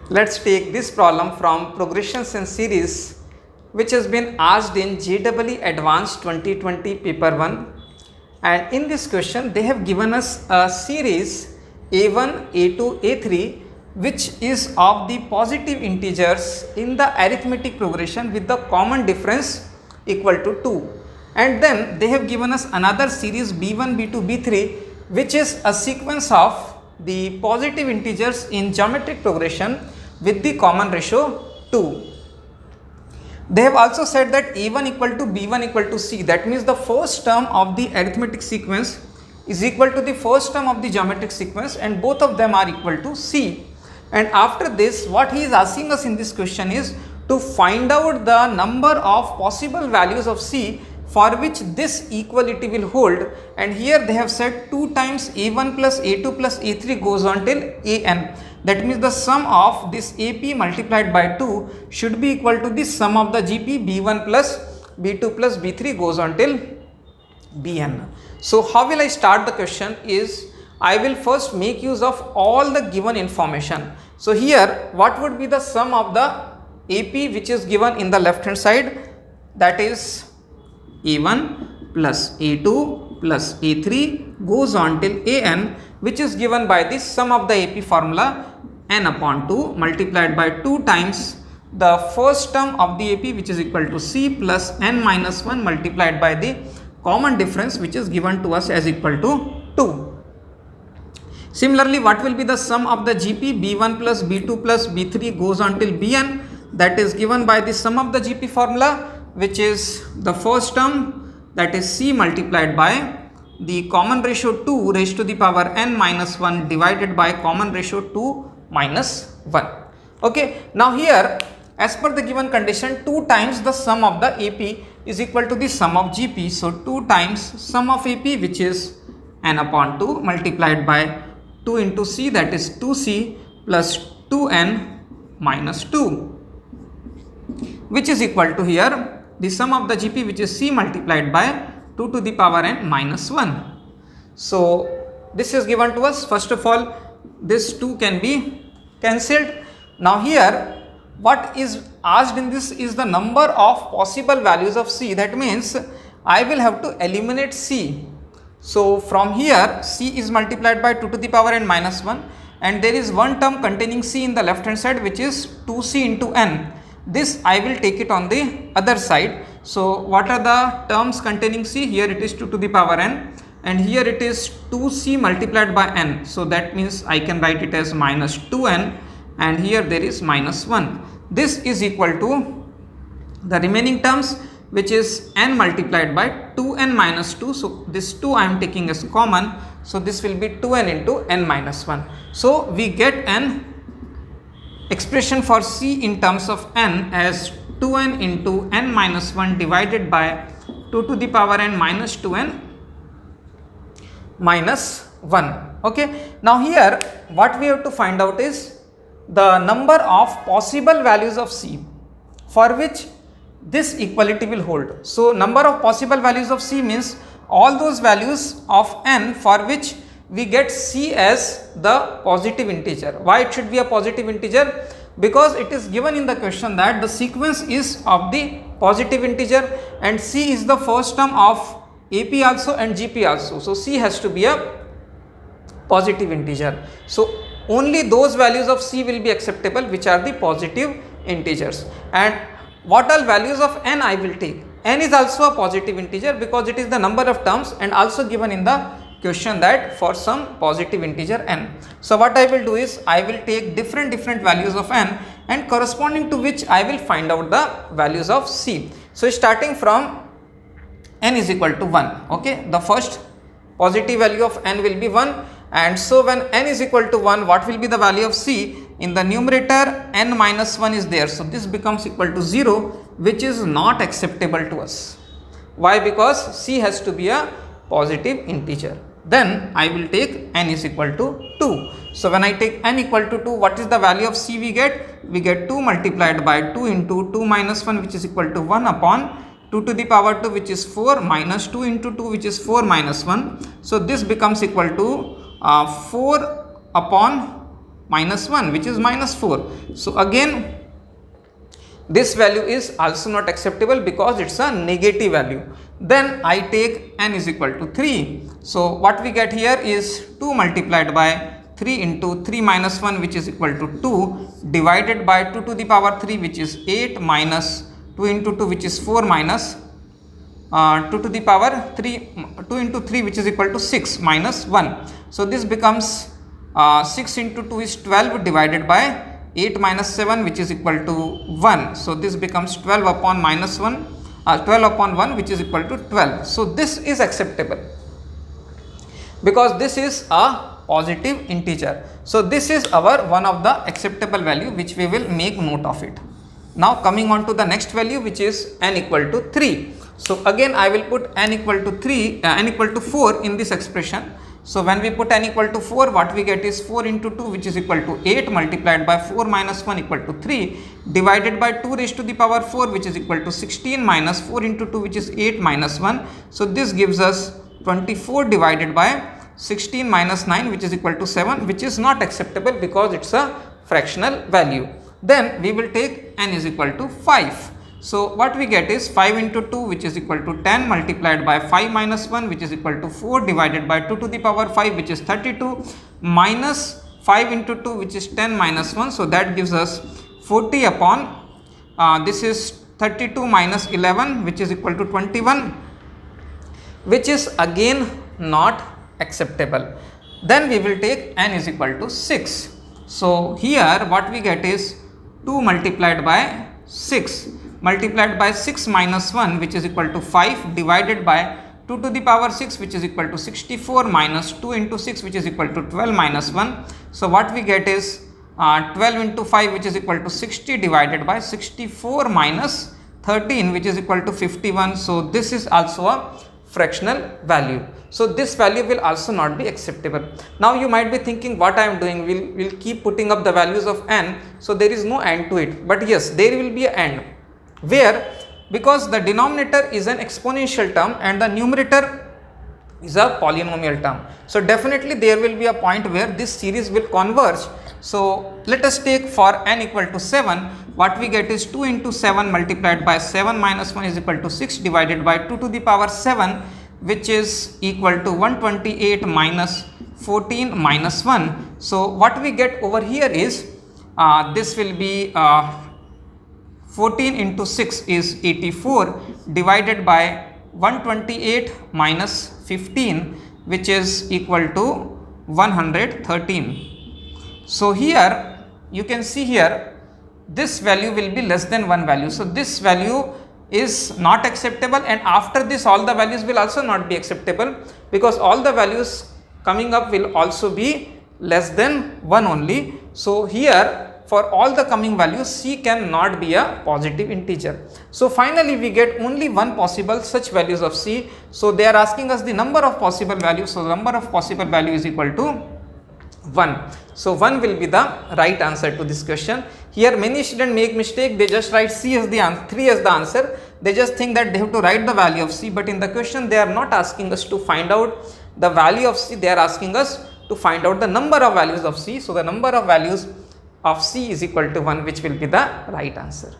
Let's take this problem from Progressions in Series, which has been asked in JEE Advanced 2020 paper 1, and in this question they have given us a series a1, a2, a3 which is of the positive integers in the arithmetic progression with the common difference equal to 2, and then they have given us another series b1, b2, b3 which is a sequence of the positive integers in geometric progression with the common ratio 2. They have also said that a1 equal to b1 equal to c, that means the first term of the arithmetic sequence is equal to the first term of the geometric sequence, and both of them are equal to c. And after this, what he is asking us in this question is to find out the number of possible values of c for which this equality will hold, and here they have said 2 times a1 plus a2 plus a3 goes on till an. That means the sum of this AP multiplied by 2 should be equal to the sum of the GP B1 plus B2 plus B3 goes on till Bn. So how will I start the question is, I will first make use of all the given information. So here what would be the sum of the AP which is given in the left hand side, that is A1 plus A2 plus A3 goes on till An, which is given by the sum of the AP formula n upon 2 multiplied by 2 times the first term of the AP which is equal to c plus n minus 1 multiplied by the common difference which is given to us as equal to 2. Similarly, what will be the sum of the GP B1 plus B2 plus B3 goes on till Bn, that is given by the sum of the GP formula which is the first term, that is c multiplied by the common ratio 2 raised to the power n minus 1 divided by common ratio 2 minus 1. Okay, now here as per the given condition 2 times the sum of the AP is equal to the sum of GP. So 2 times sum of AP which is n upon 2 multiplied by 2 into c, that is 2c plus 2n minus 2, which is equal to here the sum of the GP which is c multiplied by 2 to the power n minus 1. So this is given to us. First of all, this 2 can be cancelled. Now here what is asked in this is the number of possible values of c, that means I will have to eliminate c. So from here c is multiplied by 2 to the power n minus 1, and there is one term containing c in the left hand side which is 2c into n. This I will take it on the other side. So what are the terms containing c? Here it is 2 to the power n, and here it is 2c multiplied by n. So that means I can write it as minus 2n, and here there is minus 1. This is equal to the remaining terms which is n multiplied by 2n minus 2. So this 2 I am taking as common. So this will be 2n into n minus 1. So we get an expression for c in terms of n as 2n into n minus 1 divided by 2 to the power n minus 2n minus 1. Okay, now here what we have to find out is the number of possible values of c for which this equality will hold. So number of possible values of c means all those values of n for which we get c as the positive integer. Why it should be a positive integer? Because it is given in the question that the sequence is of the positive integer and c is the first term of AP also and GP also. So c has to be a positive integer. So only those values of c will be acceptable which are the positive integers. And what all values of n I will take? N is also a positive integer because it is the number of terms, and also given in the question that for some positive integer n. So what I will do is I will take different values of n, and corresponding to which I will find out the values of c. So starting from n is equal to 1. Okay, the first positive value of n will be 1, and so when n is equal to 1, what will be the value of c? In the numerator n minus 1 is there, so this becomes equal to 0, which is not acceptable to us. Why? Because c has to be a positive integer. Then I will take n is equal to 2. So when I take n equal to 2, what is the value of c we get? We get 2 multiplied by 2 into 2 minus 1 which is equal to 1 upon 2 to the power 2 which is 4 minus 2 into 2 which is 4 minus 1. So this becomes equal to 4 upon minus 1, which is minus 4. So again this value is also not acceptable because it's a negative value. Then I take n is equal to 3. So what we get here is 2 multiplied by 3 into 3 minus 1, which is equal to 2, divided by 2 to the power 3, which is 8, minus 2 into 2, which is 4, minus 2 to the power 3, 2 into 3, which is equal to 6, minus 1. So this becomes 6 into 2 is 12 divided by 8 minus 7, which is equal to 1. So this becomes 12 upon minus 1, 12 upon 1, which is equal to 12. So this is acceptable because this is a positive integer. So this is our one of the acceptable value, which we will make note of it. Now coming on to the next value, which is n equal to 3. So again I will put n equal to 4 in this expression. So when we put n equal to 4, what we get is 4 into 2, which is equal to 8, multiplied by 4 minus 1 equal to 3, divided by 2 raised to the power 4, which is equal to 16, minus 4 into 2, which is 8 minus 1. So this gives us 24 divided by 16 minus 9, which is equal to 7, which is not acceptable because it's a fractional value. Then we will take n is equal to 5. So what we get is 5 into 2, which is equal to 10, multiplied by 5 minus 1, which is equal to 4, divided by 2 to the power 5, which is 32, minus 5 into 2, which is 10 minus 1. So that gives us 40 upon this is 32 minus 11, which is equal to 21, which is again not acceptable. Then we will take n is equal to 6. So here what we get is 2 multiplied by 6, multiplied by 6 minus 1, which is equal to 5, divided by 2 to the power 6, which is equal to 64, minus 2 into 6, which is equal to 12 minus 1. So what we get is 12 into 5, which is equal to 60, divided by 64 minus 13, which is equal to 51. So this is also a fractional value. So this value will also not be acceptable. Now you might be thinking, what I am doing, we'll keep putting up the values of n, so there is no end to it. But yes, there will be an end, where because the denominator is an exponential term and the numerator is a polynomial term. So definitely there will be a point where this series will converge. So let us take for n equal to 7, what we get is 2 into 7 multiplied by 7 minus 1 is equal to 6, divided by 2 to the power 7, which is equal to 128 minus 14 minus 1. So what we get over here is this will be 14 into 6 is 84, divided by 128 minus 15, which is equal to 113. So here you can see here this value will be less than 1 value. So this value is not acceptable, and after this all the values will also not be acceptable because all the values coming up will also be less than 1 only. So here for all the coming values, c cannot be a positive integer. So finally we get only one possible such values of c. So they are asking us the number of possible values. So the number of possible value is equal to 1. So 1 will be the right answer to this question. Here many students make mistake, they just write c as the answer, 3 as the answer. They just think that they have to write the value of c, but in the question they are not asking us to find out the value of c, they are asking us to find out the number of values of c. So the number of values of c is equal to 1, which will be the right answer.